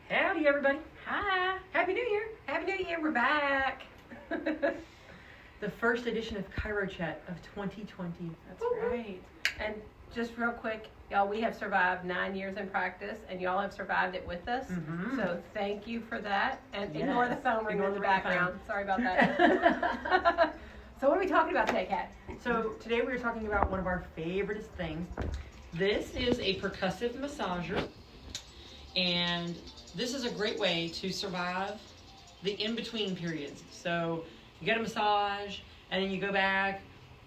Howdy, everybody. Hi. Happy New Year. Happy New Year. We're back. The first edition of Cairo Chat of 2020. That's right. And just real quick, y'all, we have survived 9 years in practice, and y'all have survived it with us. Mm-hmm. So thank you for that. And Yes. ignore the phone ring Ignore in the the background. Sorry about that. So what are we talking about today, Kat? So today we are talking about one of our favorite things. This is a percussive massager, and this is a great way to survive the in-between periods. So you get a massage, and then you go back,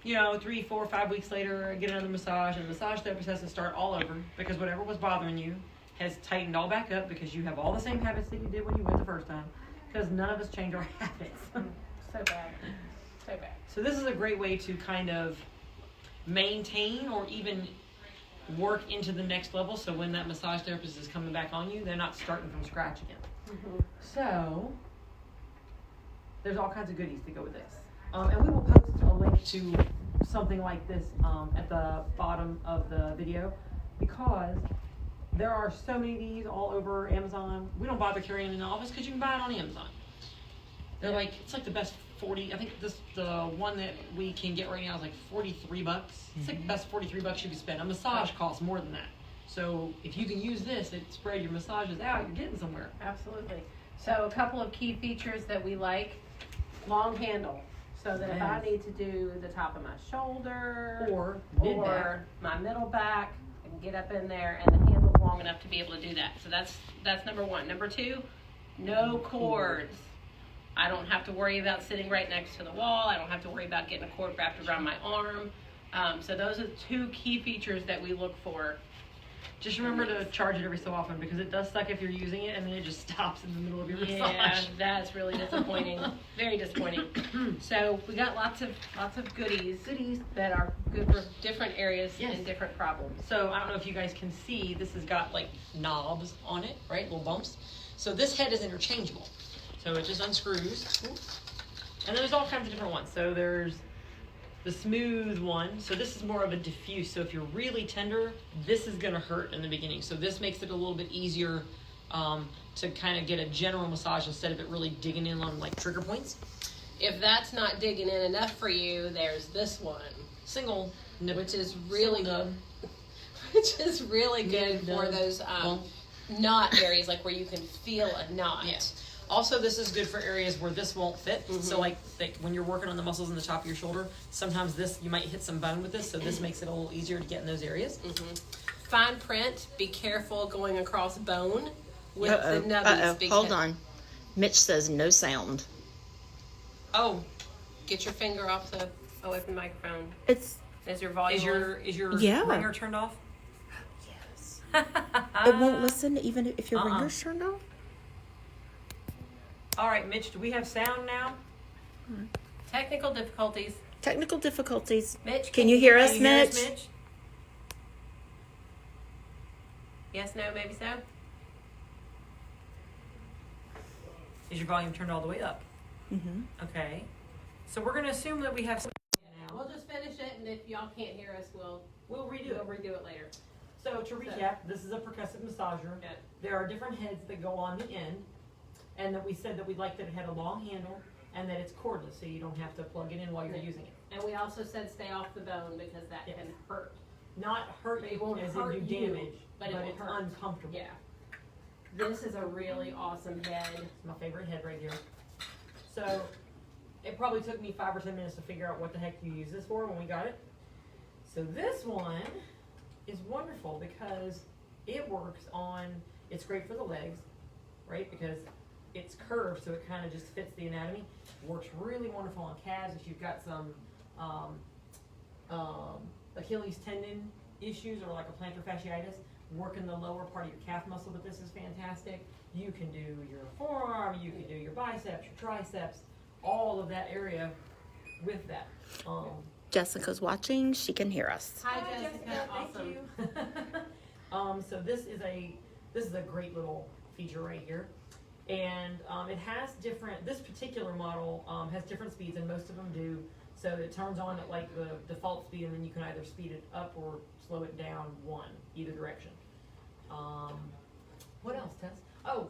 3, 4, 5 weeks later, get another massage, and the massage therapist has to start all over because whatever was bothering you has tightened all back up because you have all the same habits that you did when you went the first time, because none of us change our habits. So bad. So bad. So this is a great way to kind of maintain or even work into the next level, so when that massage therapist is coming back on you, they're not starting from scratch again. Mm-hmm. So there's all kinds of goodies to go with this. And we will post a link to something like this at the bottom of the video, because there are so many of these all over Amazon. We don't bother carrying them in the office because you can buy it on Amazon. They're like, it's like the best 40, I think the one that we can get right now is like $43. It's like the best $43 you can spend. A massage costs more than that. So if you can use this and spread your massages out, you're getting somewhere. Absolutely. So a couple of key features that we like: long handle, so that if I need to do the top of my shoulder Or my middle back, I can get up in there, and the handle's long enough to be able to do that. So that's number one. Number two, no cords. I don't have to worry about sitting right next to the wall. I don't have to worry about getting a cord wrapped around my arm. So those are two key features that we look for. just remember to charge it every so often, because it does suck if you're using it and then it just stops in the middle of your Yeah, massage. that's really disappointing. Very disappointing. So we got lots of goodies that are good for different areas and different problems. So I don't know if you guys can see, this has got like knobs on it, right? Little bumps. So this head is interchangeable. So it just unscrews. And then there's all kinds of different ones. So there's the smooth one. So this is more of a diffuse. So if you're really tender, this is going to hurt in the beginning. So this makes it a little bit easier to kind of get a general massage instead of it really digging in on like trigger points. If that's not digging in enough for you, there's this one, Single nip, which is really single good. Which is really good for those knot areas, like where you can feel a knot. Yeah. Also, this is good for areas where this won't fit. Mm-hmm. So like when you're working on the muscles in the top of your shoulder, sometimes you might hit some bone with this, so this makes it a little easier to get in those areas. Mm-hmm. Fine print, be careful going across bone with the nubbies. Because hold on. Mitch says no sound. Oh, get your finger away from the microphone. It's Is your volume is your Yeah. ringer turned off? yes. It won't listen even if your ringer's turned off. All right, Mitch, do we have sound now? Technical difficulties. Technical difficulties. Mitch, Can you hear us, Can you hear Mitch? us, Mitch? Yes, no, maybe so. Is your volume turned all the way up? Mm-hmm. Okay. So we're going to assume that we have some now. We'll just finish it, and if y'all can't hear us, we'll redo redo it later. So to recap, this is a percussive massager. Yeah. There are different heads that go on the end, and that we said that we'd like that it had a long handle and that it's cordless, so you don't have to plug it in while you're using it. And we also said stay off the bone because that can hurt. Not hurt It you won't as hurt in do you, damage, but it will it's hurt. uncomfortable. Yeah. This is a really awesome head. It's my favorite head right here. So it probably took me 5 or 10 minutes to figure out what the heck you use this for when we got it. So this one is wonderful because it works on, it's great for the legs, right? Because it's curved, so it kind of just fits the anatomy. Works really wonderful on calves if you've got some Achilles tendon issues or like a plantar fasciitis. Working the lower part of your calf muscle, but this is fantastic. You can do your forearm, you can do your biceps, your triceps, all of that area with that. Jessica's watching. She can hear us. Hi, Jessica. Awesome. Thank you. So this is a great little feature right here. And it has this particular model has different speeds, and most of them do. So it turns on at like the default speed, and then you can either speed it up or slow it down either direction. What else, Tess? Oh,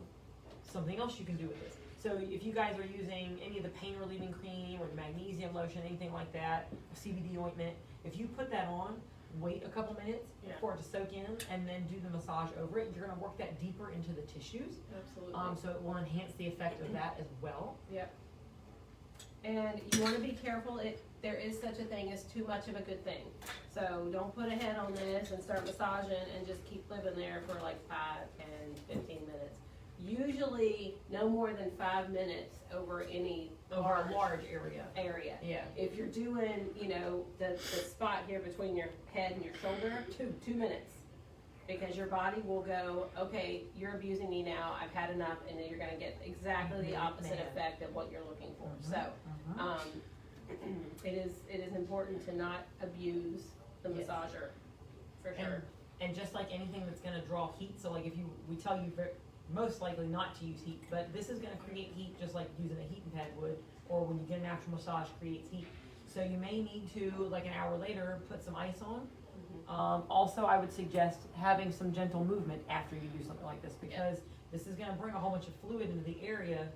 something else you can do with this. So if you guys are using any of the pain relieving cream or the magnesium lotion, anything like that, CBD ointment, if you put that on, wait a couple minutes Yeah. for it to soak in, and then do the massage over it. You're gonna work that deeper into the tissues. Absolutely. So it will enhance the effect of that as well. Yep. And you want to be careful. There is such a thing as too much of a good thing. So don't put a head on this and start massaging and just keep living there for like 5, 10, 15 minutes. Usually no more than 5 minutes over any Over a large area. area. Yeah. If you're doing, the spot here between your head and your shoulder, 2 minutes. Because your body will go, okay, you're abusing me now, I've had enough, and then you're gonna get exactly the opposite Man. effect of what you're looking for. Mhm. So, Mhm. it is important to not abuse the Yes. massager, for sure. And just like anything that's gonna draw heat, so like we tell you most likely not to use heat, but this is gonna create heat just like using a heating pad would, or when you get an actual massage creates heat. So you may need to, like an hour later, put some ice on. Also, I would suggest having some gentle movement after you do something like this, because this is gonna bring a whole bunch of fluid into the area,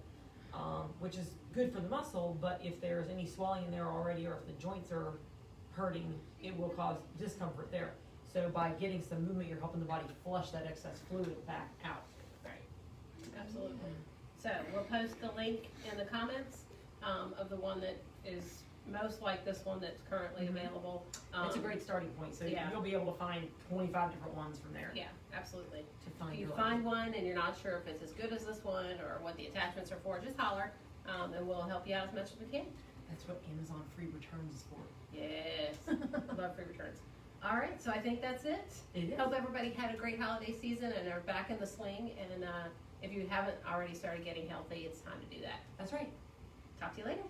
which is good for the muscle, but if there's any swelling in there already, or if the joints are hurting, it will cause discomfort there. So by getting some movement, you're helping the body flush that excess fluid back out. Right. Absolutely. So we'll post the link in the comments, of the one that is most like this one that's currently available. It's a great starting point, so yeah. you'll be able to find 25 different ones from there. Yeah, absolutely. To find If you your find one and you're not sure if it's as good as this one or what the attachments are for, just holler, and we'll help you out as much as we can. That's what Amazon free returns is for. Yes, love free returns. All right, so I think that's it. It is. Hope everybody had a great holiday season and are back in the swing. And if you haven't already started getting healthy, it's time to do that. That's right. Talk to you later.